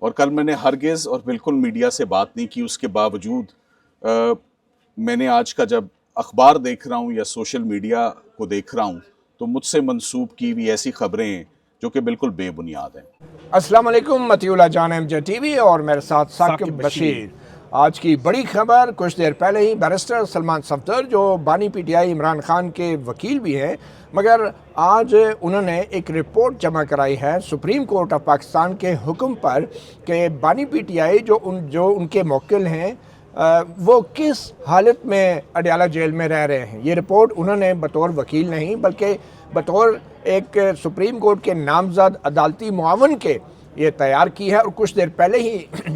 और कल मैंने हरगिज़ और बिल्कुल मीडिया से बात नहीं की। उसके बावजूद मैंने आज का जब अखबार देख रहा हूँ या सोशल मीडिया को देख रहा हूँ तो मुझसे मंसूब की हुई ऐसी खबरें हैं जो कि बिल्कुल बेबुनियाद हैं। अस्सलाम वालेकुम, मतीउल्लाह जान एमजे टीवी और मेरे साथ साकिब बशीर। आज की बड़ी खबर, कुछ देर पहले ही बैरिस्टर सलमान सफदर जो बानी पीटीआई इमरान खान के वकील भी हैं, मगर आज उन्होंने एक रिपोर्ट जमा कराई है सुप्रीम कोर्ट ऑफ पाकिस्तान के हुक्म पर कि बानी पीटीआई जो उनके मुवक्किल हैं वो किस हालत में अडयाला जेल में रह रहे हैं। ये रिपोर्ट उन्होंने बतौर वकील नहीं बल्कि बतौर एक सुप्रीम कोर्ट के नामजद अदालती मुआवन के ये तैयार की है। और कुछ देर पहले ही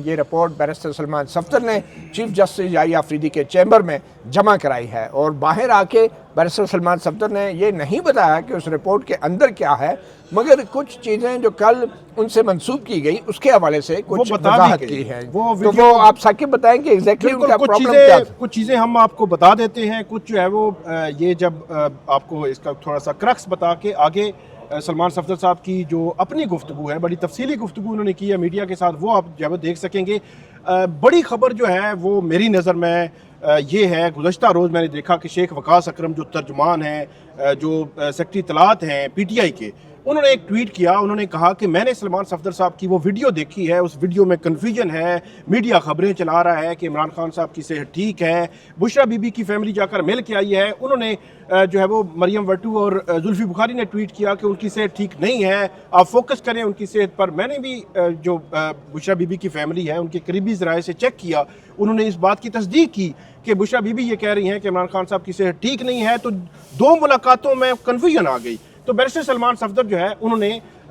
ये रिपोर्ट बैरिस्टर सलमान सफदर ने चीफ जस्टिस याहिया अफरीदी के चैम्बर में जमा कराई है। और बाहर आके बैरिस्टर सलमान सफदर ने ये नहीं बताया कि उस रिपोर्ट के अंदर क्या है, मगर कुछ चीज़ें जो कल उनसे मंसूब की गई उसके हवाले से कुछ वजाहत की है। वो आप साकिब बताएं कि एग्जैक्टली उनका प्रॉब्लम क्या था। कुछ चीज़ें हम आपको बता देते हैं, कुछ जो है वो ये जब आपको इसका थोड़ा सा क्रक्स बता के आगे सलमान सफदर साहब की जो अपनी गुफ्तगू है, बड़ी तफसीली गुफ्तगू उन्होंने की है मीडिया के साथ, वो आप जब देख सकेंगे। बड़ी खबर जो है वो मेरी नज़र में ये है, गुज़श्ता रोज़ मैंने देखा कि शेख वकास अकरम जो तर्जुमान हैं, जो सेक्रेटरी इत्तलात हैं पीटीआई के, उन्होंने एक ट्वीट किया। उन्होंने कहा कि मैंने सलमान सफदर साहब की वो वीडियो देखी है, उस वीडियो में कन्फ्यूजन है, मीडिया खबरें चला रहा है कि इमरान खान साहब की सेहत ठीक है। बुशरा बीबी की फैमिली जाकर मिल के आई है। उन्होंने जो है वो मरियम वट्टू और जुल्फी बुखारी ने ट्वीट किया कि उनकी सेहत ठीक नहीं है, आप फोकस करें उनकी सेहत पर। मैंने भी जो बुशरा बीबी की फैमिली है उनके करीबी ज़राए से चेक किया, उन्होंने इस बात की तस्दीक की कि बुशरा बीबी ये कह रही हैं कि इमरान खान साहब की सेहत ठीक नहीं है। तो दो मुलाकातों में कन्फ्यूजन आ गई। तो बैरिस्टर सलमान सफदर जो है उन्होंने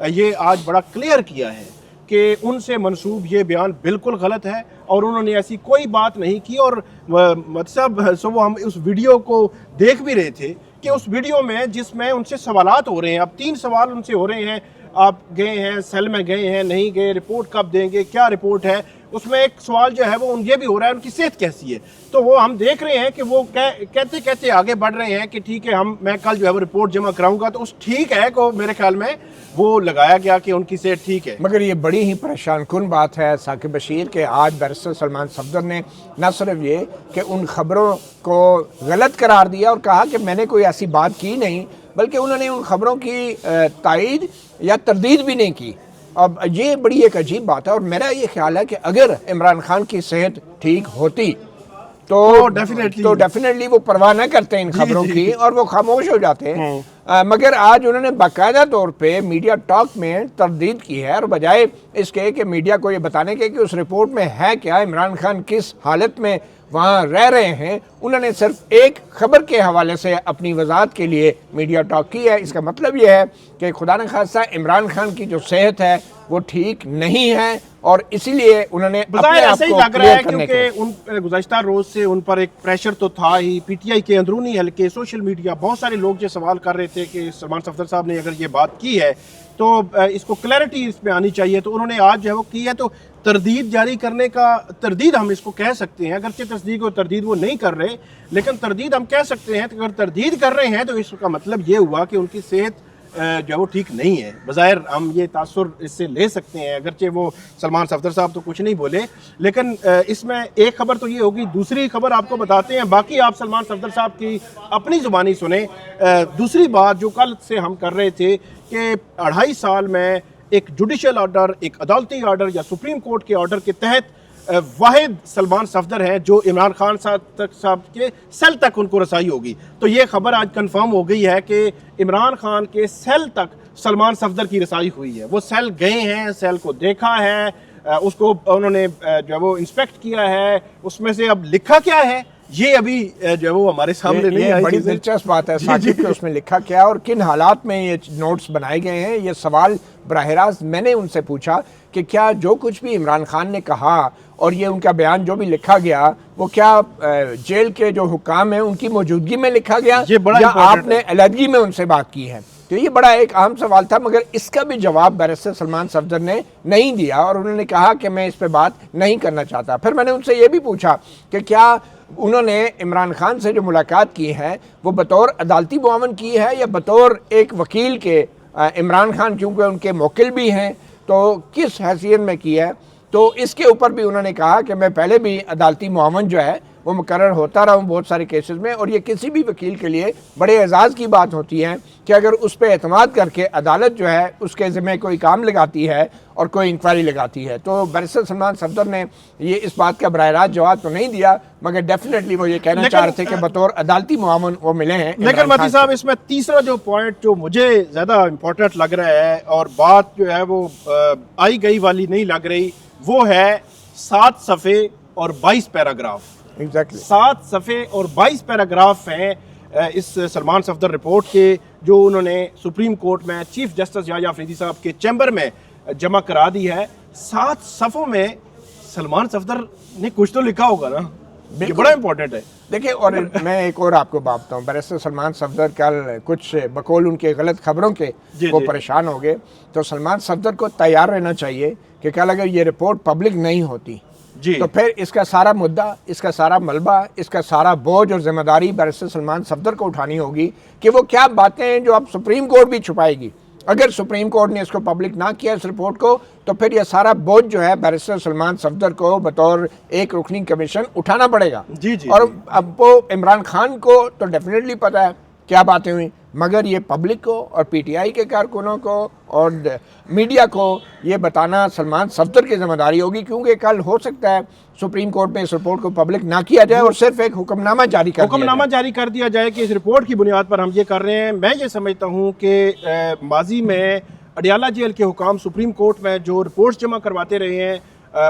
ये आज बड़ा क्लियर किया है कि उनसे मंसूब ये बयान बिल्कुल गलत है और उन्होंने ऐसी कोई बात नहीं की। और मतलब सुबह हम उस वीडियो को देख भी रहे थे कि उस वीडियो में जिसमें उनसे सवालात हो रहे हैं, अब 3 सवाल उनसे हो रहे हैं, आप गए हैं, सेल में गए हैं, नहीं गए, रिपोर्ट कब देंगे, क्या रिपोर्ट है। उसमें एक सवाल जो है वो ये भी हो रहा है उनकी सेहत कैसी है। तो वो हम देख रहे हैं कि वो कहते कहते आगे बढ़ रहे हैं कि ठीक है, मैं कल जो है वो रिपोर्ट जमा कराऊंगा। तो उस ठीक है को मेरे ख्याल में वो लगाया गया कि उनकी सेहत ठीक है। मगर ये बड़ी ही परेशान कुन बात है साकिब बशीर के आज बैरिस्टर सलमान सफदर ने न सिर्फ ये कि उन खबरों को गलत करार दिया और कहा कि मैंने कोई ऐसी बात की नहीं, बल्कि उन्होंने उन खबरों की तायीद या तरदीद भी नहीं की। अब ये बड़ी एक अजीब बात है। और मेरा ये ख्याल है कि अगर इमरान खान की सेहत ठीक होती तो डेफिनेटली वो परवाह न करते इन खबरों की और वो खामोश हो जाते हैं। मगर आज उन्होंने बाकायदा तौर पे मीडिया टॉक में तरदीद की है, और बजाय इसके कि मीडिया को ये बताने के कि उस रिपोर्ट में है क्या, इमरान खान किस हालत में वहाँ रह रहे हैं, उन्होंने सिर्फ एक खबर के हवाले से अपनी वजाहत के लिए मीडिया टॉक की है। इसका मतलब यह है कि खुदा न खास्ता इमरान खान की जो सेहत है वो ठीक नहीं है और इसीलिए उन्होंने अपने आप को लग रहा है क्योंकि उन गुज़श्ता रोज से उन पर एक प्रेशर तो था ही। पीटीआई के अंदरूनी हल्के, सोशल मीडिया, बहुत सारे लोग जो सवाल कर रहे थे कि सलमान सफदर साहब ने अगर ये बात की है तो इसको क्लैरिटी इसमें आनी चाहिए। तो उन्होंने आज जो है वो की है। तो तरदीद जारी करने का, तरदीद हम इसको कह सकते हैं, अगरचे तस्दीक और तरदीद वो नहीं कर रहे, लेकिन तरदीद हम कह सकते हैं। तो अगर तरदीद कर रहे हैं तो इसका मतलब ये हुआ कि उनकी सेहत जो है वो ठीक नहीं है। बज़ाहिर हम ये तासुर इससे ले सकते हैं, अगरचे वो सलमान सफदर साहब तो कुछ नहीं बोले, लेकिन इसमें एक खबर तो ये होगी। दूसरी खबर आपको बताते हैं, बाकी आप सलमान सफदर साहब की अपनी ज़ुबानी सुने। दूसरी बात जो कल से हम कर रहे थे कि 2.5 साल में एक जुडिशल ऑर्डर, एक अदालती ऑर्डर या सुप्रीम कोर्ट के ऑर्डर के तहत वाहिद सलमान सफदर हैं जो इमरान खान साहब के सेल तक उनको रसाई होगी। तो ये खबर आज कंफर्म हो गई है कि इमरान खान के सेल तक सलमान सफदर की रसाई हुई है। वो सेल गए हैं, सेल को देखा है, उसको उन्होंने जो है वो इंस्पेक्ट किया है। उसमें से अब लिखा क्या है ये अभी जो है वो हमारे सामने नहीं आई। बड़ी दिलचस्प बात है साकिब कि उसमें लिखा क्या और किन हालात में ये नोट्स बनाए गए हैं। ये सवाल बराह रास्त मैंने उनसे पूछा कि क्या जो कुछ भी इमरान खान ने कहा और ये उनका बयान जो भी लिखा गया वो क्या जेल के जो हुकाम हैं उनकी मौजूदगी में लिखा गया या आपने अलहदगी में उनसे बात की है। तो ये बड़ा एक अहम सवाल था, मगर इसका भी जवाब बैरिस्टर सलमान सफदर ने नहीं दिया और उन्होंने कहा कि मैं इस पर बात नहीं करना चाहता। फिर मैंने उनसे ये भी पूछा कि क्या उन्होंने इमरान खान से जो मुलाकात की है वो बतौर अदालती मुआवन की है या बतौर एक वकील के। इमरान खान क्योंकि उनके मुवक्किल भी हैं तो किस हैसियत में की है। तो इसके ऊपर भी उन्होंने कहा कि मैं पहले भी अदालती मुआवन जो है वो मुकर्रर होता रहा हूँ बहुत सारे केसेस में, और ये किसी भी वकील के लिए बड़े एजाज़ की बात होती है कि अगर उस पर एतमाद करके अदालत जो है उसके ज़िम्मे कोई काम लगाती है और कोई इंक्वायरी लगाती है। तो बैरिस्टर सलमान सफदर ने ये इस बात का बराह रास्त जवाब तो नहीं दिया, मगर डेफिनेटली वो ये कहना चाह रहे थे कि बतौर अदालती मुआवन वो मिले हैं। लेकिन मती साहब, इसमें तीसरा जो पॉइंट जो मुझे ज़्यादा इम्पोर्टेंट लग रहा है और बात जो है वो आई गई वाली नहीं लग रही, वो है 7 सफ़े और 22 पैराग्राफ। एग्जैक्टली 7 सफ़े और 22 पैराग्राफ हैं इस सलमान सफदर रिपोर्ट के, जो उन्होंने सुप्रीम कोर्ट में चीफ जस्टिस याह्या अफरीदी साहब के चैम्बर में जमा करा दी है। 7 सफ़ों में सलमान सफदर ने कुछ तो लिखा होगा ना, ये बड़ा इंपॉर्टेंट है। देखिए, और मैं एक और आपको बात बताऊँ, बैरिस्टर सलमान सफदर कल कुछ बकौल उनके गलत खबरों के वो परेशान हो गए, तो सलमान सफदर को तैयार रहना चाहिए कि कल अगर ये रिपोर्ट पब्लिक नहीं होती तो फिर इसका सारा मुद्दा, इसका सारा मलबा, इसका सारा बोझ और जिम्मेदारी बैरिस्टर सलमान सफदर को उठानी होगी कि वो क्या बातें हैं जो अब सुप्रीम कोर्ट भी छुपाएगी। अगर सुप्रीम कोर्ट ने इसको पब्लिक ना किया इस रिपोर्ट को, तो फिर यह सारा बोझ जो है बैरिस्टर सलमान सफदर को बतौर एक रुकनी कमीशन उठाना पड़ेगा। और अब वो इमरान खान को तो डेफिनेटली पता है क्या बातें हुई, मगर ये पब्लिक को और पीटीआई के कारकुनों को और मीडिया को ये बताना सलमान सफदर की जिम्मेदारी होगी, क्योंकि कल हो सकता है सुप्रीम कोर्ट में इस रिपोर्ट को पब्लिक ना किया जाए और सिर्फ एक हुक्मनामा जारी कर दिया जाए कि इस रिपोर्ट की बुनियाद पर हम ये कर रहे हैं। मैं ये समझता हूँ कि माजी में अडियाला जेल के हुकाम सुप्रीम कोर्ट में जो रिपोर्ट्स जमा करवाते रहे हैं,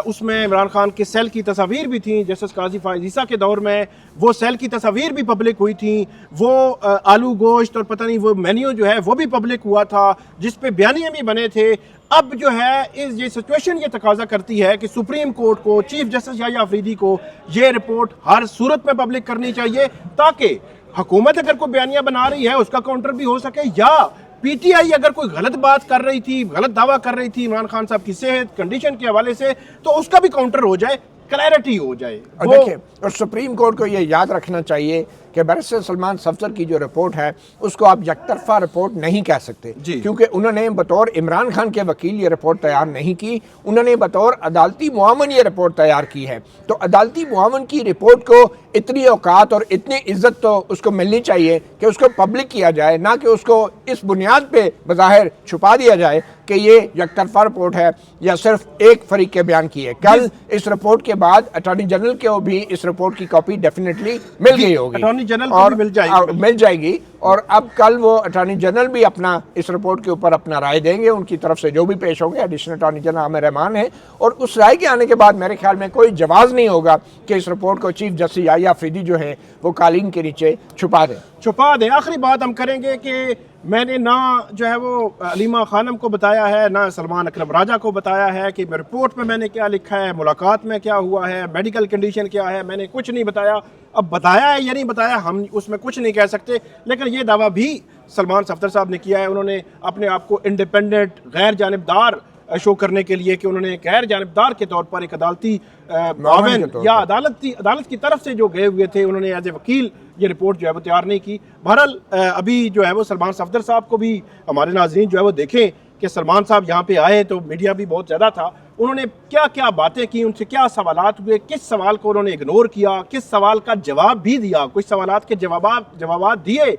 उसमें इमरान खान के सेल की तस्वीर भी थी। जस्टिस काजी फायज़ ईसा के दौर में वो सेल की तस्वीर भी पब्लिक हुई थी, वो आलू गोश्त और पता नहीं वो मेन्यू जो है वो भी पब्लिक हुआ था, जिस पे बयानियाँ भी बने थे। अब जो है ये सिचुएशन ये तकाजा करती है कि सुप्रीम कोर्ट को, चीफ जस्टिस याह्या अफरीदी को ये रिपोर्ट हर सूरत में पब्लिक करनी चाहिए, ताकि हुकूमत अगर कोई बयानियाँ बना रही है उसका काउंटर भी हो सके, या पीटीआई अगर कोई गलत बात कर रही थी, गलत दावा कर रही थी इमरान खान साहब की सेहत कंडीशन के हवाले से, तो उसका भी काउंटर हो जाए, क्लैरिटी हो जाए। और देखिए, और सुप्रीम कोर्ट को ये याद रखना चाहिए कि बैरिस्टर सलमान सफदर की जो रिपोर्ट है उसको आप यकतरफा रिपोर्ट नहीं कह सकते, क्योंकि उन्होंने बतौर इमरान खान के वकील ये रिपोर्ट तैयार नहीं की, उन्होंने बतौर अदालती मुआवन ये रिपोर्ट तैयार की है। तो अदालती मुआवन की रिपोर्ट को इतनी औकात और इतनी इज्जत तो उसको मिलनी चाहिए कि उसको पब्लिक किया जाए, ना कि उसको इस बुनियाद पे बज़ाहिर छुपा दिया जाए कि ये यकतरफा रिपोर्ट है या सिर्फ एक फरीक के बयान की है। कल इस रिपोर्ट के बाद अटॉर्नी जनरल को भी इस रिपोर्ट की कॉपी डेफिनेटली मिल गई होगी, अटॉर्नी जनरल को भी मिल जाएगी। और अब कल वो अटॉर्नी जनरल भी अपना इस रिपोर्ट के ऊपर अपना राय देंगे, उनकी तरफ से जो भी पेश होंगे। Additional attorney general Aamir Rahman है, और उस राय के आने के बाद मेरे ख्याल में कोई जवाब नहीं होगा कि इस रिपोर्ट को चीफ जस्टिस याह्या अफरीदी जो है वो कालीन के नीचे छुपा दें। आखिरी बात हम करेंगे कि मैंने ना जो है वो अलीमा खानम को बताया है, ना सलमान अकरम राजा को बताया है कि रिपोर्ट में मैंने क्या लिखा है, मुलाकात में क्या हुआ है, मेडिकल कंडीशन क्या है, मैंने कुछ नहीं बताया। अब बताया है या नहीं बताया हम उसमें कुछ नहीं कह सकते, लेकिन ये दावा भी सलमान सफदर साहब ने किया है। उन्होंने अपने आप को इंडिपेंडेंट, गैर जानिबदार शो करने के लिए कि उन्होंने गैर जानिबदार के तौर पर एक अदालती मुआविन या अदालत की तरफ से जो गए हुए थे, उन्होंने एज ए वकील ये रिपोर्ट जो है वो तैयार नहीं की। बहरहाल अभी जो है वो सलमान सफदर साहब को भी हमारे नाज़रीन जो है वो देखें कि सलमान साहब यहाँ पे आए तो मीडिया भी बहुत ज़्यादा था, उन्होंने क्या क्या बातें की, उनसे क्या सवालात हुए, किस सवाल को उन्होंने इग्नोर किया, किस सवाल का जवाब भी दिया, कुछ सवालात के जवाब दिए।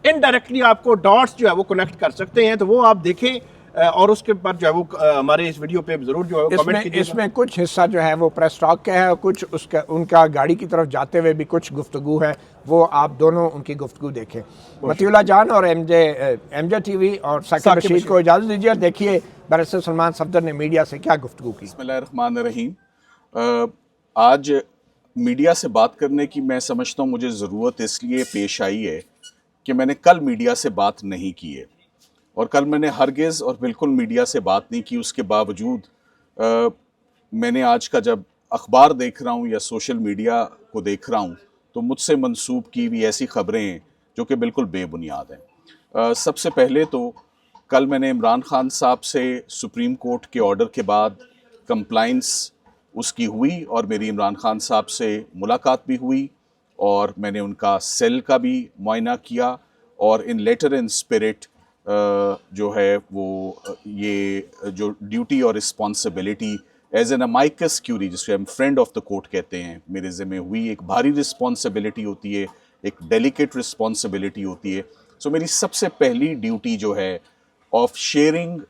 इनडायरेक्टली आपको डॉट्स जो है वो कनेक्ट कर सकते हैं, तो वो आप देखें और उसके पर जो है वो हमारे इस वीडियो पे जरूर जो है कमेंट कीजिए। इसमें कुछ हिस्सा जो है वो प्रेस टॉक का है और कुछ उसका उनका गाड़ी की तरफ जाते हुए भी कुछ गुफ्तगू है, वो आप दोनों उनकी गुफ्तगू देखें। मतीउल्लाह जान और एमजे टीवी और साकिब बशीर को इजाज़त दीजिए। देखिए बैरिस्टर सलमान सफदर ने मीडिया से क्या गुफ्तगू की। बिस्मिल्लाहिर्रहमानिर्रहीम। आज मीडिया से बात करने की मैं समझता हूँ मुझे ज़रूरत इसलिए पेश आई है कि मैंने कल मीडिया से बात नहीं की है, और कल मैंने हरगिज़ और बिल्कुल मीडिया से बात नहीं की। उसके बावजूद मैंने आज का जब अखबार देख रहा हूँ या सोशल मीडिया को देख रहा हूँ तो मुझसे मंसूब की भी ऐसी ख़बरें हैं जो कि बिल्कुल बेबुनियाद हैं। सबसे पहले तो कल मैंने इमरान खान साहब से सुप्रीम कोर्ट के ऑर्डर के बाद कंप्लाइंस उसकी हुई और मेरी इमरान खान साहब से मुलाकात भी हुई और मैंने उनका सेल का भी मुआयना किया, और इन लेटर इन स्पिरिट जो है वो ये जो ड्यूटी और responsibility as an amicus curiae, जिसको हम फ्रेंड ऑफ द कोर्ट कहते हैं, मेरे ज़िम्मे हुई एक भारी रिस्पॉन्सिबिलिटी होती है, एक डेलिकेट रिस्पॉन्सिबिलिटी होती है. सो मेरी सबसे पहली ड्यूटी जो है of sharing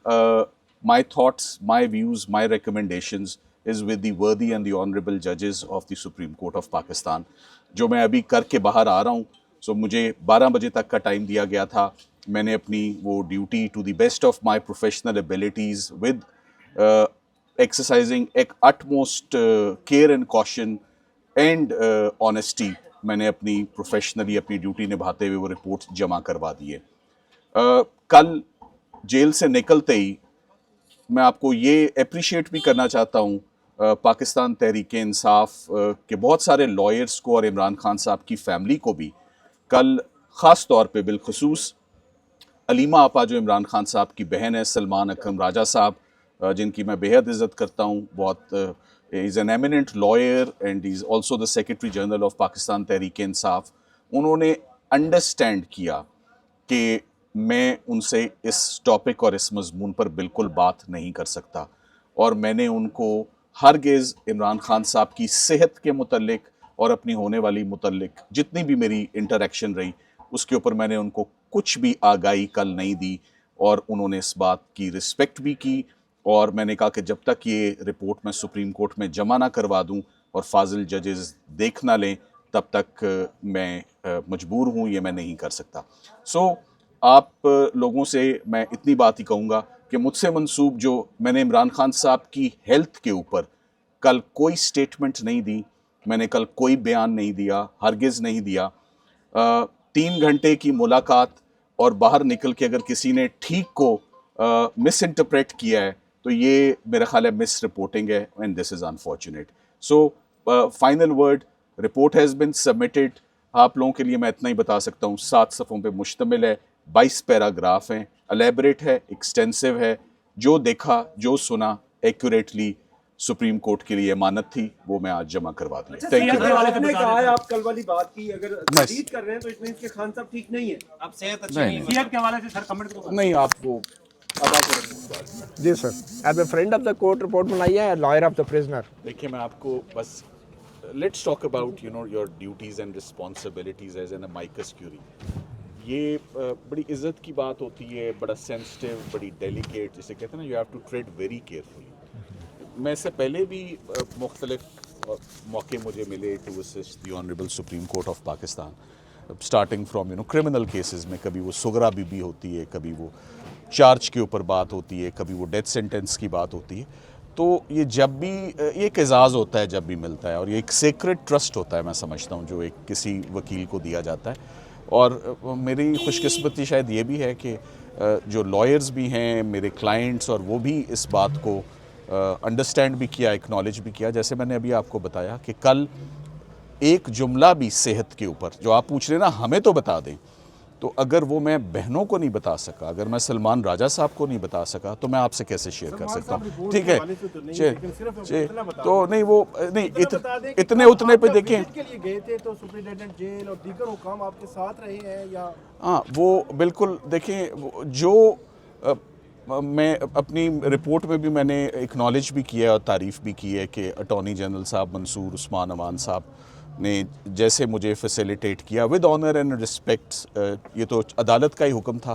my thoughts, my views, my recommendations is with the वर्दी एंड द ऑनरेबल जजेस of the supreme Court of Pakistan, जो मैं अभी करके बाहर आ रहा हूँ. सो मुझे 12 बजे तक का टाइम दिया गया था. मैंने अपनी वो duty to the best of my professional abilities with exercising utmost care and caution and honesty, मैंने अपनी प्रोफेशनली अपनी ड्यूटी निभाते हुए वो रिपोर्ट जमा करवा दी है. कल जेल से निकलते ही मैं आपको ये अप्रिशिएट भी करना चाहता हूँ पाकिस्तान तहरीक इंसाफ के बहुत सारे लॉयर्स को और इमरान खान साहब की फैमिली को भी. कल ख़ास तौर पे बिलखसूस अलीमा आपा, जो इमरान खान साहब की बहन है, सलमान अकरम राजा साहब, जिनकी मैं बेहद इज़्ज़त करता हूँ. बहुत is an eminent lawyer and is also the secretary general of Pakistan Tehreek Insaf. उन्होंने अंडरस्टैंड किया कि मैं उनसे इस टॉपिक और इस मजमून पर बिल्कुल बात नहीं कर सकता, और मैंने उनको हरगिज़ इमरान खान साहब की सेहत के मुतल्लिक और अपनी होने वाली मुतल्लिक जितनी भी मेरी इंटरेक्शन रही, उसके ऊपर मैंने उनको कुछ भी आगाही कल नहीं दी, और उन्होंने इस बात की रिस्पेक्ट भी की. और मैंने कहा कि जब तक ये रिपोर्ट मैं सुप्रीम कोर्ट में जमा ना करवा दूं और फाजिल जजेस देख ना लें, तब तक मैं मजबूर हूं, ये मैं नहीं कर सकता. सो आप लोगों से मैं इतनी बात ही कहूँगा कि मुझसे मंसूब जो मैंने इमरान खान साहब की हेल्थ के ऊपर कल कोई स्टेटमेंट नहीं दी, मैंने कल कोई बयान नहीं दिया, हरगिज़ नहीं दिया. 3 घंटे की मुलाकात और बाहर निकल के अगर किसी ने ठीक को मिस इंटरप्रेट किया है तो ये मेरा ख्याल है मिस रिपोर्टिंग है, and this is unfortunate. So final word, report has been submitted. आप लोगों के लिए मैं इतना ही बता सकता हूँ, 7 सफ़ों पे मुश्तमिल है, 22 पैराग्राफ हैं, एलेबरेट है, एक्सटेंसिव है. जो देखा, जो सुना, एक्यूरेटली सुप्रीम कोर्ट के लिए अमानत थी, वो मैं आज जमा करवा दूँ. Thank you. आपने कहा है, आप कल वाली बात की अगर रिपीट कर रहे हैं तो इट मींस कि खान साहब ठीक नहीं है. अब सेहत अच्छी नहीं है. सेहत के हवाले से सर कमेंट करो. नहीं, आप वो जी sir, as a friend of the court report बनाई है, लॉयर ऑफ द प्रिजनर. देखिए, मैं आपको बस let's talk about your duties and responsibilities as an amicus curiae. ये बड़ी इज्जत की बात होती है, बड़ा सेंसिटिव, बड़ी डेलिकेट, जिसे कहते हैं ना, you have to trade very carefully. मैं इससे पहले भी मुख्तलिफ मौके मुझे मिले to assist the honourable Supreme Court of Pakistan, starting from criminal cases में. कभी वो सुगरा बीबी होती है, कभी वो चार्ज के ऊपर बात होती है, कभी वो डेथ सेंटेंस की बात होती है. तो ये जब भी ये एक एजाज़ होता है जब भी मिलता है, और ये एक सीक्रेट ट्रस्ट होता है, मैं समझता हूँ, जो एक किसी वकील को दिया जाता है. और मेरी खुशकिस्मती शायद ये भी है कि जो लॉयर्स भी हैं मेरे क्लाइंट्स, और वो भी इस बात को अंडरस्टैंड भी किया, एक्नॉलेज भी किया. जैसे मैंने अभी आपको बताया कि कल एक जुमला भी सेहत के ऊपर जो आप पूछ रहे ना, हमें तो बता दें, तो अगर वो मैं बहनों को नहीं बता सका, अगर मैं सलमान राजा साहब को नहीं बता सका, तो मैं आपसे कैसे शेयर कर सकता हूँ. ठीक है, तो नहीं, वो नहीं, इतने उतने पे देखें. के लिए गए थे तो सुप्रिंटेंडेंट जेल और दीगर हुकाम आपके साथ रहे हैं या? हाँ, वो बिल्कुल देखें, जो मैं अपनी रिपोर्ट में भी मैंने एक्नॉलेज भी किया और तारीफ़ भी की है कि अटॉर्नी जनरल साहब मंसूर उस्मान अमान साहब ने जैसे मुझे फैसिलिटेट किया विद ऑनर एंड रिस्पेक्ट. ये तो अदालत का ही हुक्म था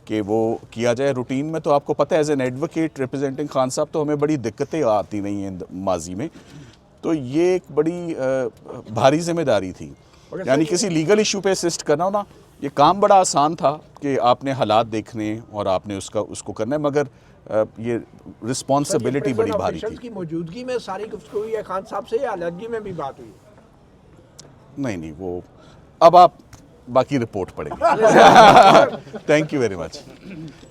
कि वो किया जाए. रूटीन में तो आपको पता है, as an advocate representing Khan साहब, तो हमें बड़ी दिक्कतें आती नहीं हैं माजी में. तो ये एक बड़ी भारी जिम्मेदारी थी. यानी किसी लीगल इशू पे असिस्ट करना हो ना, ये काम बड़ा आसान था कि आपने हालात देखने और आपने उसको करना है, मगर ये रिस्पॉन्सिबिलिटी बड़ी भारी थी. की मौजूदगी में सारी गुफ्तगू हुई है खान साहब से, या अलहदगी में भी बात हुई? नहीं, वो अब आप बाकी रिपोर्ट पढ़ेंगे. Thank you very much.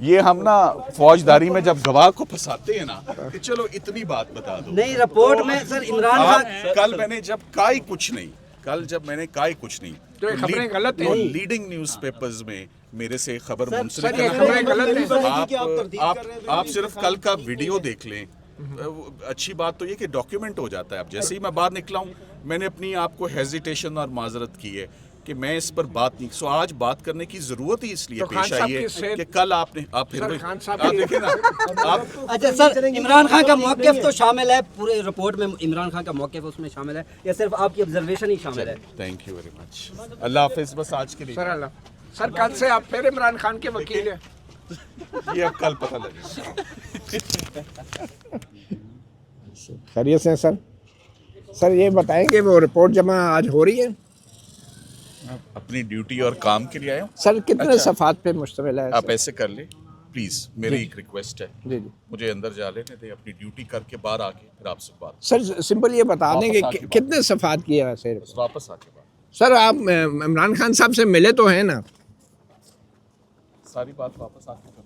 ये हम ना फौजदारी में जब गवाह को फंसाते हैं ना, कि चलो इतनी बात बता दो. नहीं, रिपोर्ट में सर इमरान खान, कल मैंने जब कहा ही कुछ नहीं, तो ये खबरें गलत हैं. लीडिंग न्यूज़पेपर्स में मेरे से खबर मुंसलिक सर, ये खबरें गलत हैं. आप सिर्फ कल का वीडियो देख लें. अच्छी बात तो ये कि डॉक्यूमेंट हो जाता है. अब जैसे ही मैं बाहर निकला हूँ, मैंने अपनी आपको हेजिटेशन और माजरत की है. कि मैं इस पर बात नहीं, सो आज बात करने की जरूरत ही इसलिए तो खान पेश साहब आई की है सेहत- कि कल आपने आप फिर सर, वही- खान साहब आप की- देखिए ना आप अच्छा सर, इमरान खान का मौक़िफ़ तो शामिल है पूरे रिपोर्ट में, इमरान खान का मौक़िफ़ उसमें शामिल है या सिर्फ आपकी ऑब्जर्वेशन ही शामिल है? थैंक यू वेरी मच, अल्लाह हाफिज। बस आज के लिए सर अल्लाह सर, कल से आप फिर इमरान खान के वकील हैं। ये अब कल पता लगेगा। खैरियत से सर। सर ये बताएंगे वो रिपोर्ट जमा आज हो रही है? अपनी ड्यूटी और काम के लिए आया हूँ। सर कितने अच्छा। सफ़ात पे मुश्तमिल है? आप ऐसे कर ले प्लीज, मेरी एक रिक्वेस्ट है, जी जी मुझे अंदर जा लेने दे, अपनी ड्यूटी करके बाहर आके फिर आपसे बात, सर, सिंपल ये बता दें कि वापस आके बात। कितने सफ़ात किए वैसे? बस वापस आके बात, सर आप इमरान खान साहब से मिले तो हैं ना? सारी बात वापस आके